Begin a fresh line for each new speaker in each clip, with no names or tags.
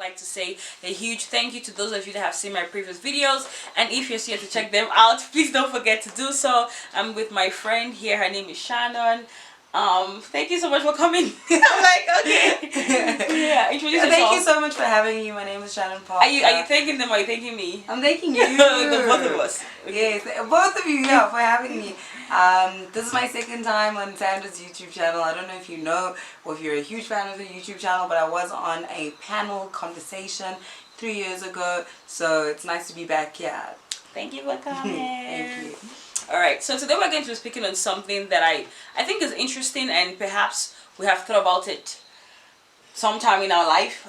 like to say a huge thank you to those of you that have seen my previous videos, and if you're here to check them out, please don't forget to do so. I'm with my friend here. Her name is Shannon. Thank you so much for coming.
I'm like, okay.
Yeah, introduce yourself.
Thank you so much for having me. My name is Shannon Parker.
Are you thanking them or are you thanking me?
I'm thanking you.
The both of us. Okay.
Yes, both of you, for having me. This is my second time on Sandra's YouTube channel. I don't know if you know or if you're a huge fan of the YouTube channel, but I was on a panel conversation 3 years ago, so it's nice to be back here.
Thank you for coming.
Thank you.
Alright, so today we're going to be speaking on something that I think is interesting, and perhaps we have thought about it sometime in our life.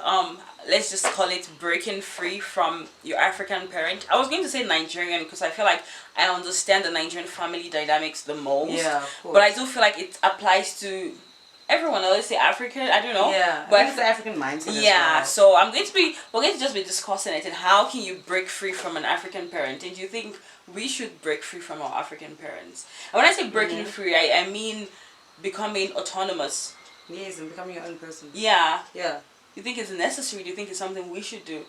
Let's just call it breaking free from your African parent. I was going to say Nigerian because I feel like I understand the Nigerian family dynamics the most.
Yeah, of course.
But I do feel like it applies to everyone. Let's say African, I don't know.
Yeah,
but
it's the African mindset.
Yeah,
as well.
so we're going to just be discussing it and how can you break free from an African parent, and do you think we should break free from our African parents? And when I say breaking free, I mean becoming autonomous.
Yes, and becoming your own person.
Yeah.
Yeah.
You think it's necessary? Do you think it's something we should do?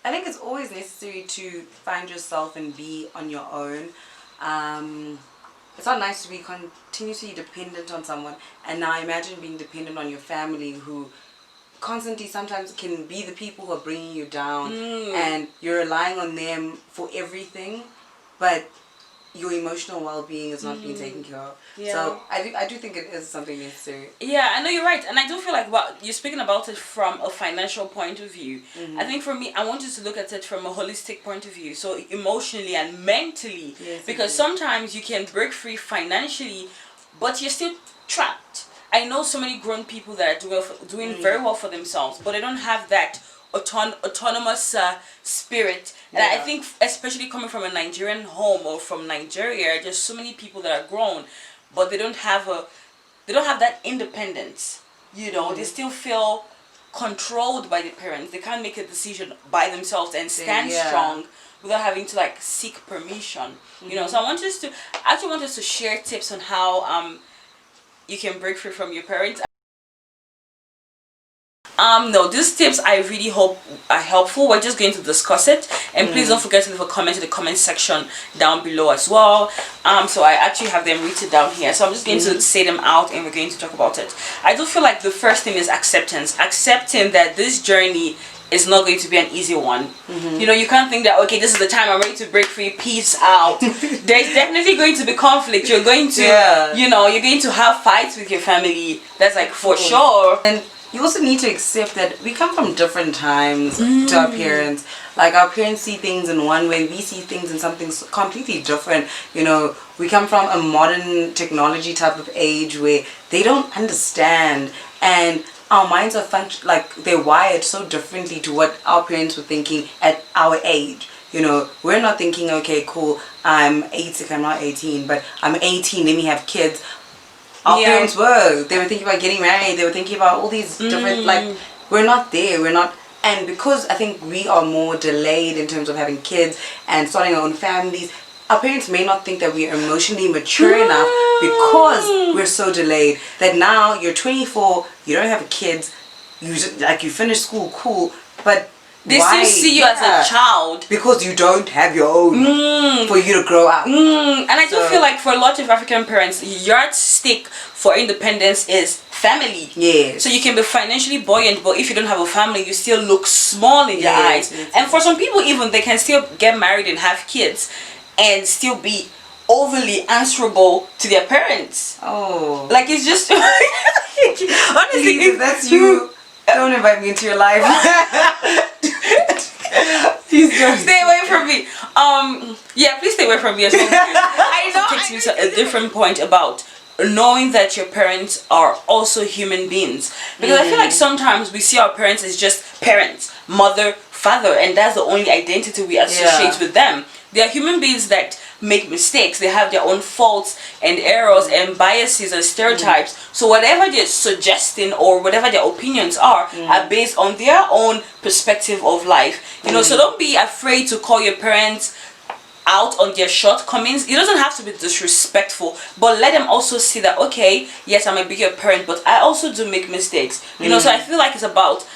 I think it's always necessary to find yourself and be on your own. It's not nice to be continuously dependent on someone, and now imagine being dependent on your family who constantly sometimes can be the people who are bringing you down, and you're relying on them for everything, but your emotional well-being is not being taken care of.
Yeah.
So I do think it is something necessary.
Yeah, I know you're right, and I do feel like you're speaking about it from a financial point of view. I think for me, I want you to look at it from a holistic point of view, so emotionally and mentally, because sometimes you can break free financially, but you're still trapped. I know so many grown people that are doing very well for themselves, but they don't have that autonomous spirit. And I think especially coming from a Nigerian home or from Nigeria, there's so many people that are grown, but they don't have that independence. You know, they still feel controlled by the parents. They can't make a decision by themselves and stand strong without having to like seek permission. You know, so I want us to share tips on how you can break free from your parents. No, these tips I really hope are helpful. We're just going to discuss it, and please don't forget to leave a comment in the comment section down below as well. So I actually have them written down here, so I'm just going to say them out and we're going to talk about it. I do feel like the first thing is acceptance. Accepting that this journey is not going to be an easy one. You know, you can't think that, okay, this is the time I'm ready to break free, peace out. There's definitely going to be conflict. You're going to, you know, you're going to have fights with your family. That's like for sure.
And you also need to accept that we come from different times to our parents. Like, our parents see things in one way, we see things in something completely different. You know, we come from a modern technology type of age where they don't understand, and our minds are they're wired so differently to what our parents were thinking at our age. You know, we're not thinking, okay, cool, I'm 18, I'm not 18, but I'm 18, let me have kids. Our parents they were thinking about getting married, they were thinking about all these different, like, we're not there, and because I think we are more delayed in terms of having kids and starting our own families, our parents may not think that we are emotionally mature enough because we're so delayed, that now you're 24, you don't have kids, you finish school, cool, but
they still see you as a child
because you don't have your own for you to grow up.
And I do feel like for a lot of African parents, yardstick for independence is family.
Yes.
So you can be financially buoyant, but if you don't have a family, you still look small in their eyes. And for some people, even they can still get married and have kids and still be overly answerable to their parents.
Oh,
like, it's just
honestly, if that's you, don't invite me into your life. Please don't.
Stay away from me. Yeah, please stay away from me as well. I know. It takes me to a different point about knowing that your parents are also human beings, because I feel like sometimes we see our parents as just parents, mother, father, and that's the only identity we associate with them. They are human beings that make mistakes. They have their own faults and errors and biases and stereotypes. So whatever they're suggesting or whatever their opinions are based on their own perspective of life. You know, so don't be afraid to call your parents out on their shortcomings. It doesn't have to be disrespectful, but let them also see that, okay, yes, I might be your parent, but I also do make mistakes. You know, so I feel like it's about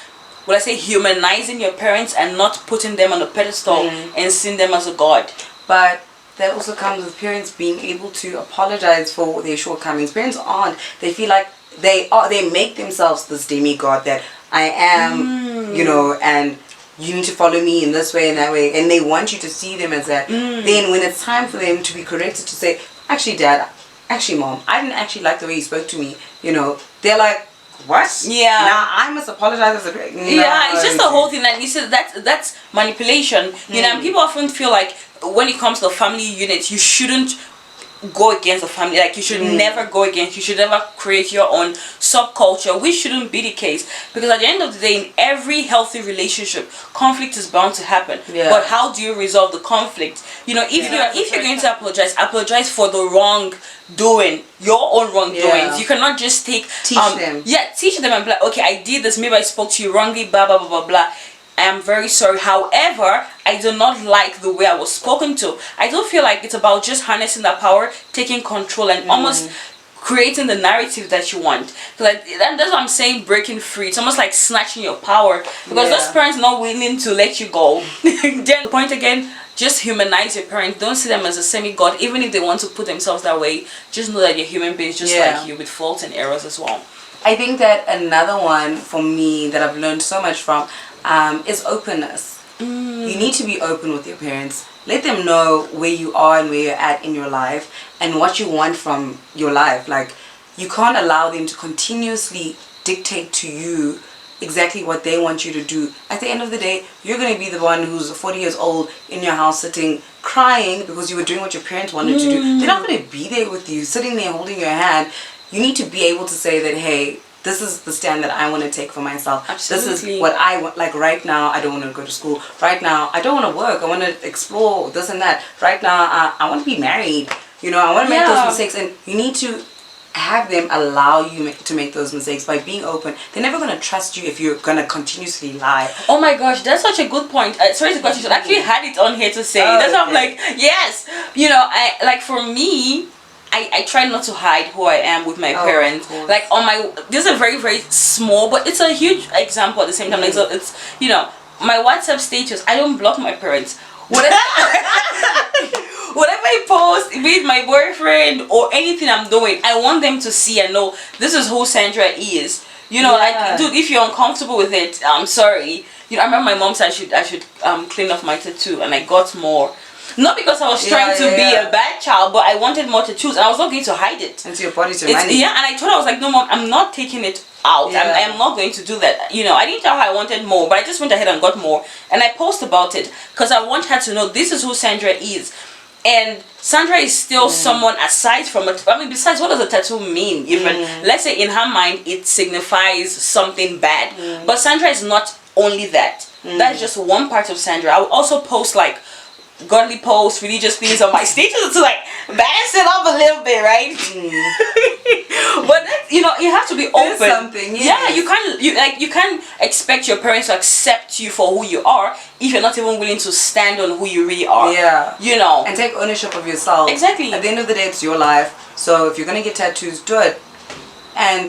would I say, humanizing your parents and not putting them on a pedestal and seeing them as a god.
But that also comes with parents being able to apologize for their shortcomings. Parents aren't. They feel like they make themselves this demigod that I am, you know, and you need to follow me in this way and that way, and they want you to see them as that. Then when it's time for them to be corrected, to say, actually dad, actually mom, I didn't actually like the way you spoke to me, you know, they're like, what?
Yeah.
Now I must apologize as a
yeah, it's just the whole thing. Like you said, that's manipulation. You know, and people often feel like when it comes to family unit, you shouldn't go against the family. Like you should never go against. You should never create your own subculture, which shouldn't be the case. Because at the end of the day, in every healthy relationship, conflict is bound to happen.
Yeah.
But how do you resolve the conflict? You know, if you're going to apologize for the wrong doing, your own wrongdoings.
Yeah.
You cannot just teach
them.
Yeah, teach them and be like, okay, I did this, maybe I spoke to you wrongly, blah blah blah blah blah. I am very sorry. However, I do not like the way I was spoken to. I don't feel like it's about just harnessing that power, taking control, and almost creating the narrative that you want. Like that's what I'm saying. Breaking free. It's almost like snatching your power because those parents are not willing to let you go. Then the point again. Just humanize your parents. Don't see them as a semi-god. Even if they want to put themselves that way, just know that you're human beings just like you, with faults and errors as well.
I think that another one for me that I've learned so much from is openness. You need to be open with your parents. Let them know where you are and where you're at in your life and what you want from your life. Like, you can't allow them to continuously dictate to you exactly what they want you to do. At the end of the day, you're going to be the one who's 40 years old in your house sitting crying because you were doing what your parents wanted to do. They're not going to be there with you sitting there holding your hand. You need to be able to say that, hey, this is the stand that I want to take for myself.
Absolutely.
This is what I want. Like right now, I don't want to go to school. Right now, I don't want to work. I want to explore this and that. Right now, I want to be married. You know, I want to make those mistakes. And you need to have them allow you to make those mistakes by being open. They're never going to trust you if you're going to continuously lie.
Oh my gosh, that's such a good point. Sorry to cut you. I actually had it on here to say. That's why I'm like, yes. You know, I like for me, I try not to hide who I am with my parents. Like on my, this is a very very small, but it's a huge example at the same time. Like, so it's, you know, my WhatsApp status. I don't block my parents. Whatever, whatever I post, be it my boyfriend or anything I'm doing, I want them to see and know this is who Sandra is. You know, like, dude, if you're uncomfortable with it, I'm sorry. You know, I remember my mom said I should clean off my tattoo, and I got more. Not because I was trying to be a bad child, but I wanted more tattoos, and I was not going to hide it.
Into your body's your money.
Yeah, and I told her, I was like, no, mom, I'm not taking it out. I'm not going to do that. You know, I didn't tell her I wanted more, but I just went ahead and got more, and I post about it because I want her to know this is who Sandra is. And Sandra is still someone aside from it. I mean, besides, what does a tattoo mean? Even let's say in her mind it signifies something bad, but Sandra is not only that. That's just one part of Sandra. I will also post like godly posts, religious things on my status to like balance it up a little bit, right? But you know, you have to be open.
There's something,
yeah, you can't expect your parents to accept you for who you are if you're not even willing to stand on who you really are.
Yeah,
you know,
and take ownership of yourself.
Exactly.
At the end of the day, it's your life. So if you're gonna get tattoos, do it,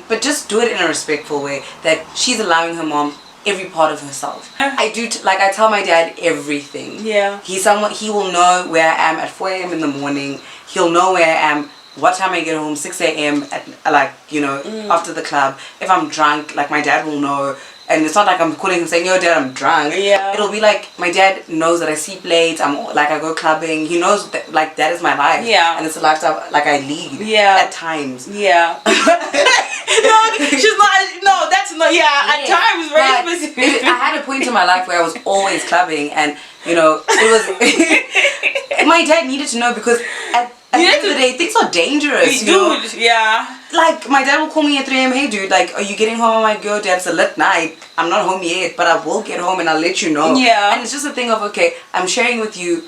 but just do it in a respectful way. That she's allowing her mom every part of herself. I do like I tell my dad everything.
Yeah.
He will know where I am at 4 a.m. in the morning. He'll know where I am, what time I get home, 6 a.m. at like, you know, after the club. If I'm drunk, like my dad will know. And it's not like I'm calling him saying, yo dad, I'm drunk. Yeah. It'll be like my dad knows that I sleep late, I go clubbing. He knows that like that is my life. Yeah. And it's a lifestyle like I lead. Yeah. At times. Yeah.
No, she's not. No, that's not. Yeah, at times, very specific.
I had a point in my life where I was always clubbing, and you know, it was. My dad needed to know because at the end of the day, things are dangerous.
Dude, yeah.
Like my dad will call me at 3 a.m. Hey, dude, like, are you getting home? I'm like, yo, dad, it's a lit night. I'm not home yet, but I will get home and I'll let you know. Yeah. And it's just a thing of okay, I'm sharing with you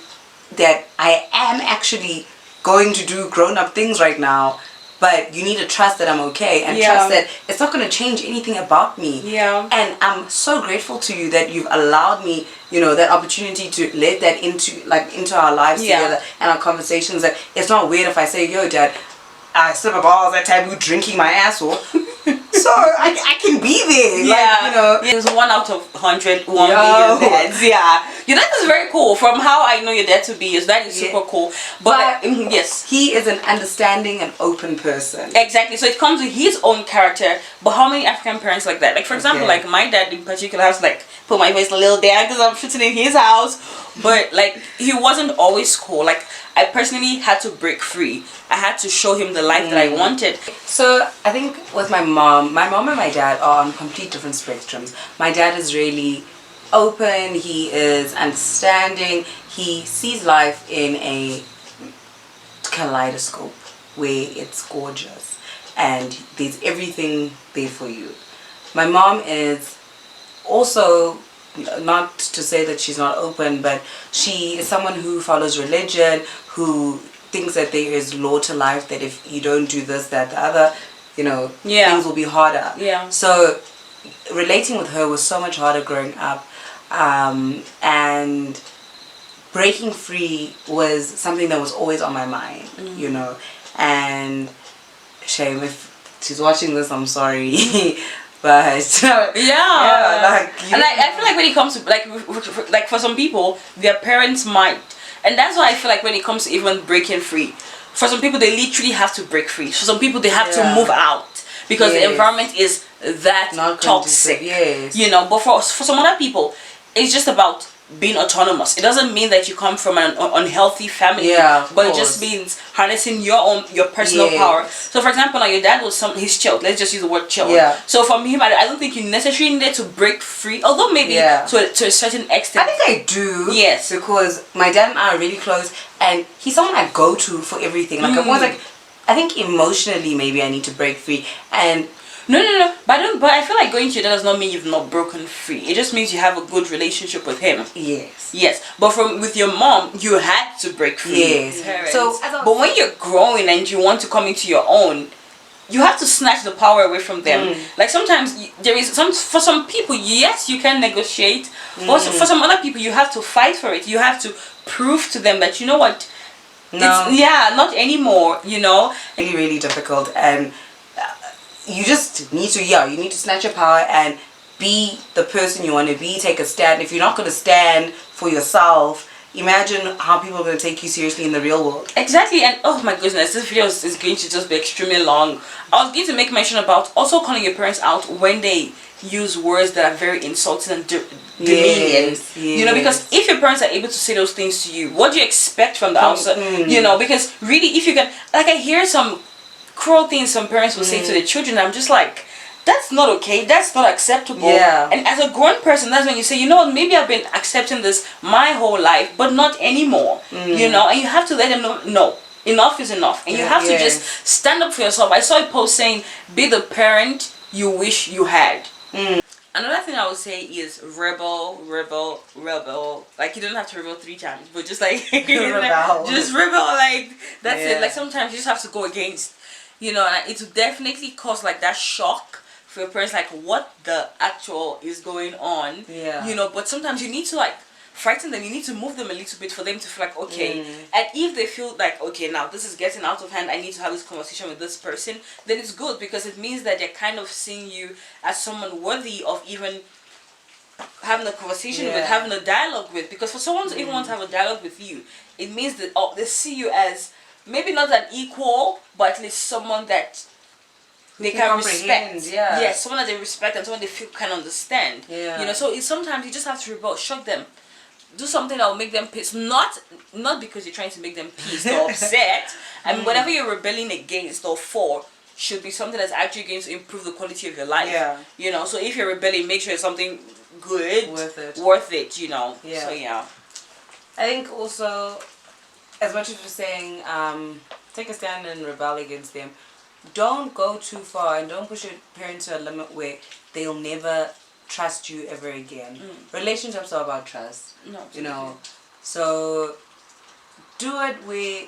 that I am actually going to do grown-up things right now. But you need to trust that I'm okay and trust that it's not going to change anything about me. Yeah. And I'm so grateful to you that you've allowed me, you know, that opportunity to let that into our lives together and our conversations. That it's not weird if I say, yo, dad, I slip a ball that time you drinking my ass off. So I can be
Yeah, there's 1 out of 100, 1 billion dads. Yeah, your dad is very cool. From how I know your dad to be, that is super cool. But yes,
he is an understanding and open person.
Exactly. So it comes with his own character. But how many African parents like that? Like for example, like my dad in particular has like put my face a little down because I'm sitting in his house. But like he wasn't always cool. Like I personally had to break free. I had to show him the life that I wanted.
So I think with my mom and my dad are on complete different spectrums. My dad is really open. He is understanding. He sees life in a kaleidoscope where it's gorgeous and there's everything there for you. My mom is also, not to say that she's not open, but she is someone who follows religion, who thinks that there is law to life, that if you don't do this, that, the other, things will be harder. So relating with her was so much harder growing up, and breaking free was something that was always on my mind, and shame if she's watching this, I'm sorry. But
and I feel like when it comes to like for some people, their parents might, and that's why I feel like when it comes to even breaking free, for some people they literally have to break free. For some people they have to move out because the environment is that
not
toxic.
Yes.
But for some other people, it's just about being autonomous. It doesn't mean that you come from an unhealthy family, but it just means harnessing your personal power. So for example, now your dad was he's chilled. Let's just use the word chilled. So from him, I don't think you necessarily needed to break free, although maybe to a certain extent.
I think I do.
Yes,
because my dad and I are really close, and he's someone I go to for everything. Like I'm always like, I think emotionally maybe I need to break free, and
No. But I feel like going to your dad does not mean you've not broken free. It just means you have a good relationship with him. Yes. But with your mom, you had to break free. So, but when you're growing and you want to come into your own, you have to snatch the power away from them. Like sometimes there is for some people, yes, you can negotiate. But for some other people, you have to fight for it. You have to prove to them that, you know what, not anymore.
Really, really difficult, and you just need to you need to snatch your power and be the person you want to be. Take a stand. If you're not going to stand for yourself, imagine how people are going to take you seriously in the real world.
Exactly. And oh my goodness, this video is going to just be extremely long. I was going to make mention about also calling your parents out when they use words that are very insulting and demeaning. Because if your parents are able to say those things to you, what do you expect from the outside? Because really, if you can, like, I hear some cruel things some parents will say to their children, I'm just like, that's not okay, that's not acceptable. And as a grown person, that's when you say, you know what, maybe I've been accepting this my whole life, but not anymore. And you have to let them know, no, enough is enough. And you have to just stand up for yourself. I saw a post saying, be the parent you wish you had. Another thing I would say is rebel. Like, you don't have to rebel 3 times, but just like just rebel. Like, that's it. Like, sometimes you just have to go against, and it will definitely cause like that shock for your parents, like, what the actual is going on. But sometimes you need to like frighten them. You need to move them a little bit for them to feel like, okay. And if they feel like, okay, now this is getting out of hand, I need to have this conversation with this person, then it's good, because it means that they're kind of seeing you as someone worthy of even having a conversation with, having a dialogue with. Because for someone to even want to have a dialogue with you, it means that they see you as maybe not an equal, but at least someone that they can respect. Someone that they respect and someone they feel can understand. So sometimes you just have to rebel, shock them, do something that will make them pissed, not because you're trying to make them pissed or upset. And whatever you're rebelling against or for should be something that's actually going to improve the quality of your life. So if you're rebelling, make sure it's something good, worth it. So
I think also, as much as you're saying, take a stand and rebel against them, don't go too far and don't push your parents to a limit where they'll never trust you ever again. Relationships are about trust. So do it where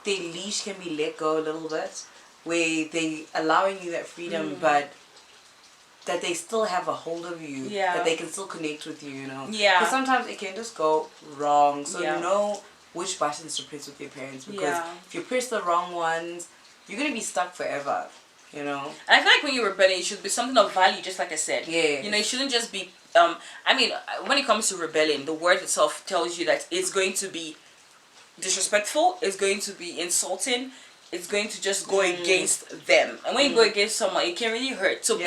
the leash can be let go a little bit, where they allowing you that freedom, but that they still have a hold of you, that they can still connect with you, because sometimes it can just go wrong. So know which buttons to press with your parents, because if you press the wrong ones, you're going to be stuck forever. you know.
And I feel like when you're rebelling, it should be something of value, just like I said.
Yeah.
You know, it shouldn't just be. I mean, when it comes to rebelling, the word itself tells you that it's going to be disrespectful, it's going to be insulting, it's going to just go against them. And when you go against someone, it can really hurt. So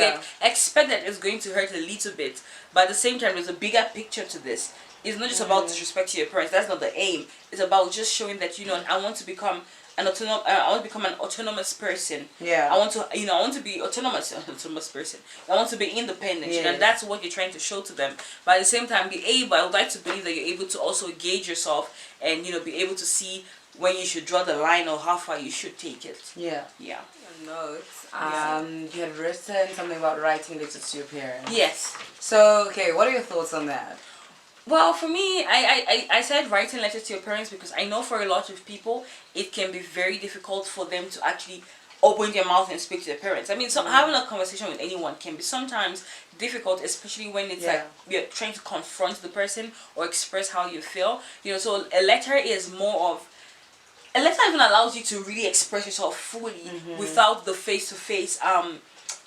expect that it's going to hurt a little bit. But at the same time, there's a bigger picture to this. It's not just about disrespecting your parents. That's not the aim. It's about just showing that, you know, I want to become an autonomous person.
Yeah.
I want to be autonomous person. I want to be independent. You know, and that's what you're trying to show to them. But at the same time, I would like to believe that you're able to also gauge yourself and, you know, be able to see when you should draw the line or how far you should take it.
Yeah.
Yeah.
Notes. You had written something about writing letters to your parents.
Yes.
So, okay, what are your thoughts on that?
Well, for me, I said writing letters to your parents because I know for a lot of people, it can be very difficult for them to actually open their mouth and speak to their parents. I mean, having a conversation with anyone can be sometimes difficult, especially when it's like you're trying to confront the person or express how you feel. You know, so a letter is more of... A letter even allows you to really express yourself fully without the face-to-face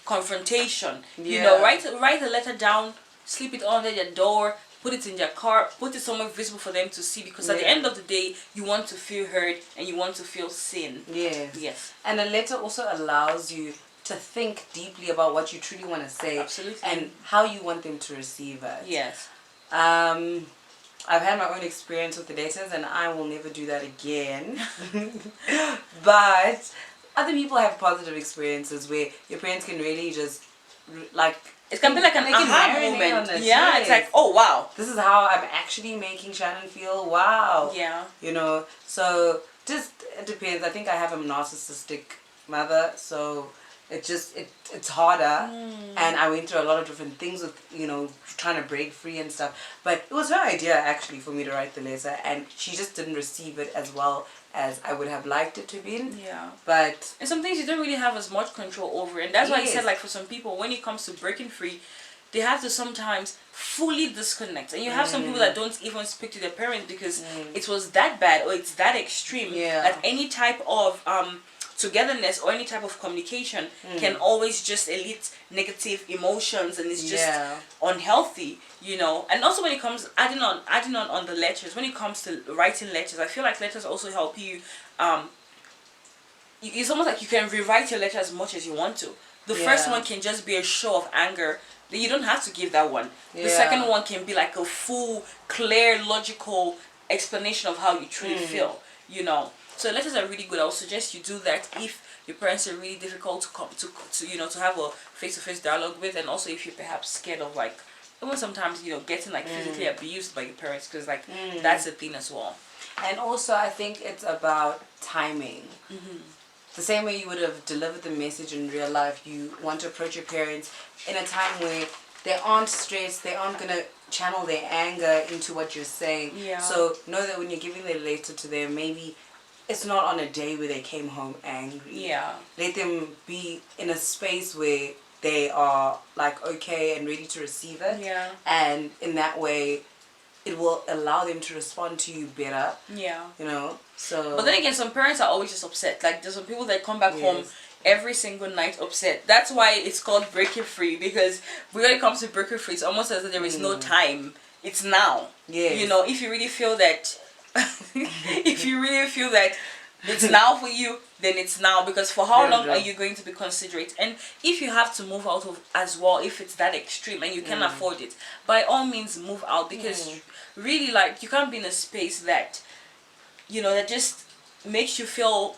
confrontation. You know, write a letter down, slip it under your door, put it in your car, put it somewhere visible for them to see, because at the end of the day, you want to feel heard and you want to feel seen.
Yes.
Yes.
And a letter also allows you to think deeply about what you truly want to say.
Absolutely.
And how you want them to receive it.
Yes.
I've had my own experience with the letters and I will never do that again. But other people have positive experiences where your parents can really just like...
It can be like an aha moment. Yeah, it's like, oh wow.
This is how I'm actually making Shannon feel. Wow.
Yeah.
You know, so just, it depends. I think I have a narcissistic mother, so it's harder. And I went through a lot of different things with, you know, trying to break free and stuff. But it was her idea actually for me to write the letter, and she just didn't receive it as well as I would have liked it to be.
Yeah.
But...
And some things you don't really have as much control over. And that's why I said, like, for some people, when it comes to breaking free, they have to sometimes fully disconnect. And you have some people that don't even speak to their parents because it was that bad or it's that extreme that any type of togetherness or any type of communication can always just elicit negative emotions, and it's just unhealthy, you know. And also when it comes adding on the letters, when it comes to writing letters, I feel like letters also help you. It's almost like you can rewrite your letter as much as you want to. The first one can just be a show of anger. You don't have to give that one. The second one can be like a full, clear, logical explanation of how you truly feel, you know. So letters are really good. I would suggest you do that if your parents are really difficult to come to you know, to have a face-to-face dialogue with, and also if you're perhaps scared of, like, even sometimes, you know, getting like physically abused by your parents, because like that's a thing as well.
And also I think it's about timing. The same way you would have delivered the message in real life, you want to approach your parents in a time where they aren't stressed, they aren't going to channel their anger into what you're saying. So know that when you're giving the letter to them, maybe it's not on a day where they came home angry. Let them be in a space where they are like okay and ready to receive it. And in that way, it will allow them to respond to you better. You know. So. But
then again, some parents are always just upset. Like there's some people that come back home every single night upset. That's why it's called breaking free, because when it comes to breaking free, it's almost as if there is no time. It's now. You know, if you really feel that. If you really feel that it's now for you, then it's now, because for how long are you going to be considerate? And if you have to move out of as well, if it's that extreme and you can afford it, by all means move out, because really, like, you can't be in a space that, you know, that just makes you feel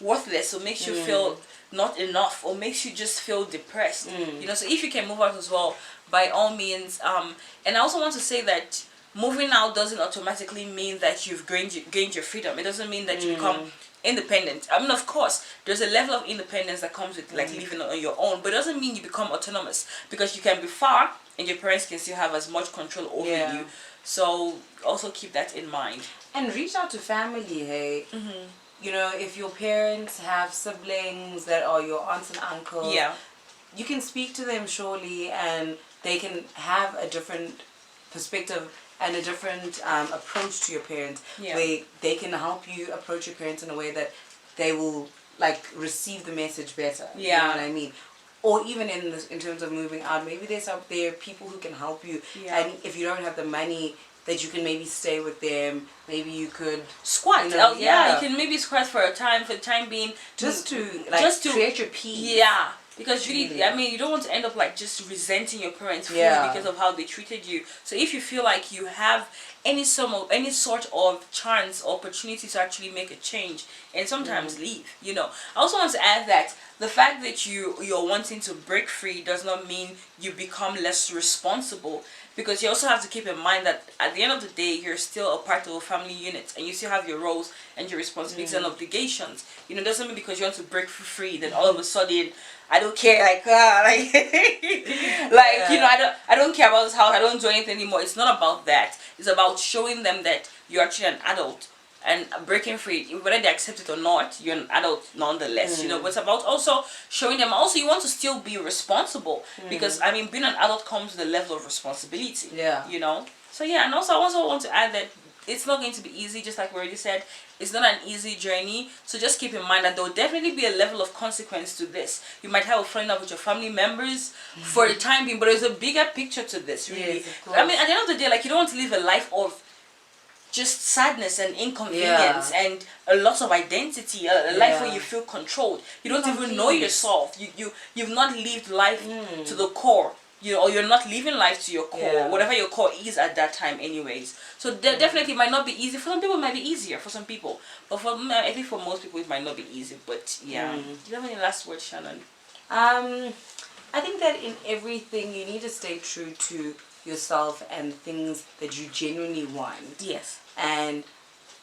worthless or makes you feel not enough or makes you just feel depressed. You know, so if you can move out as well, by all means. And I also want to say that moving out doesn't automatically mean that you've gained your freedom. It doesn't mean that you become independent. I mean, of course, there's a level of independence that comes with like living on your own, but it doesn't mean you become autonomous, because you can be far and your parents can still have as much control over you. So also keep that in mind.
And reach out to family, hey. You know, if your parents have siblings that are your aunts and uncles, you can speak to them surely, and they can have a different perspective and a different approach to your parents, where they can help you approach your parents in a way that they will like receive the message better.
Yeah.
You know what I mean? Or even in terms of moving out, maybe there are people who can help you.
Yeah.
And if you don't have the money, that you can maybe stay with them. Maybe you could
squat.
You know,
yeah, you can maybe squat for the time being,
just to create your peace.
Yeah. Because really, I mean, you don't want to end up like just resenting your parents fully because of how they treated you. So if you feel like you have any sort of chance or opportunity to actually make a change, and sometimes leave, you know. I also want to add that the fact that you're wanting to break free does not mean you become less responsible, because you also have to keep in mind that at the end of the day, you're still a part of a family unit, and you still have your roles and your responsibilities and obligations. You know, it doesn't mean because you want to break free that all of a sudden I don't care, you know, I don't care about this house, I don't do anything anymore. It's not about that. It's about showing them that you're actually an adult and breaking free, whether they accept it or not. You're an adult nonetheless, you know. But it's about also showing them also you want to still be responsible, because I mean, being an adult comes with a level of responsibility. You know. So yeah, and also I also want to add that it's not going to be easy, just like we already said. It's not an easy journey, so just keep in mind that there will definitely be a level of consequence to this. You might have a falling out with your family members for the time being, but there's a bigger picture to this, really.
Yes, of course.
I mean, at the end of the day, like, you don't want to live a life of just sadness and inconvenience and a loss of identity, a life where you feel controlled. You don't even know yourself. You've not lived life to the core. You know, or you're not living life to your core, whatever your core is at that time anyways. So definitely it might not be easy. For some people it might be easier, for some people. But for I think for most people it might not be easy. But yeah. Do you have any last words, Shannon?
I think that in everything you need to stay true to yourself and things that you genuinely want.
Yes.
And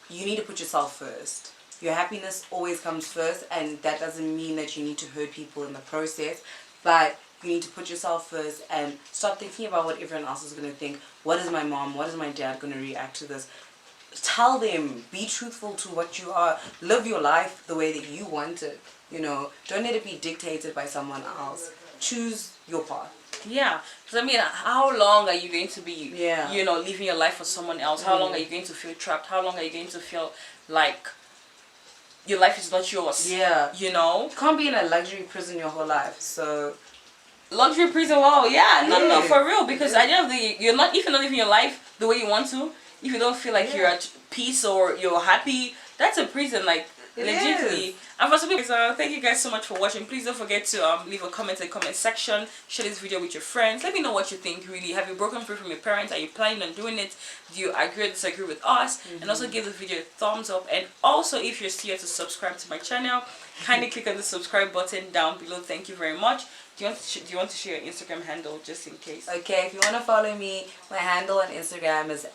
you need to put yourself first. Your happiness always comes first, and that doesn't mean that you need to hurt people in the process, but you need to put yourself first and stop thinking about what everyone else is going to think. What is my mom? What is my dad going to react to this? Tell them. Be truthful to what you are. Live your life the way that you want it. You know, don't let it be dictated by someone else. Choose your path.
Yeah, because I mean, how long are you going to be, you know, living your life for someone else? How long are you going to feel trapped? How long are you going to feel like your life is not yours?
Yeah.
You know?
You can't be in a luxury prison your whole life, so...
Luxury prison, wow, no, for real, because at the end of the day, you're not, if you're not living your life the way you want to, if you don't feel like you're at peace or you're happy, that's a prison, like, legitimately. And for some people, thank you guys so much for watching. Please don't forget to leave a comment in the comment section, share this video with your friends, let me know what you think. Really, have you broken free from your parents? Are you planning on doing it? Do you agree or disagree with us? And also give this video a thumbs up, and also if you're still here to subscribe to my channel, kindly click on the subscribe button down below. Thank you very much. Do you want to share your Instagram handle just in case?
Okay, if you want to follow me, my handle on Instagram is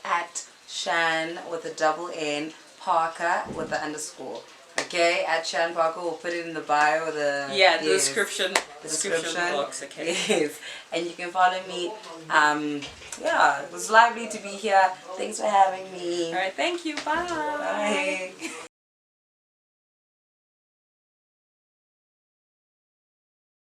@Shan with a double N, Parker with the underscore. Okay, @Shan Parker. We'll put it in the bio. The
description box. Okay.
Yes, and you can follow me. Yeah, it was lovely to be here. Thanks for having me.
All right, thank you. Bye.
Bye.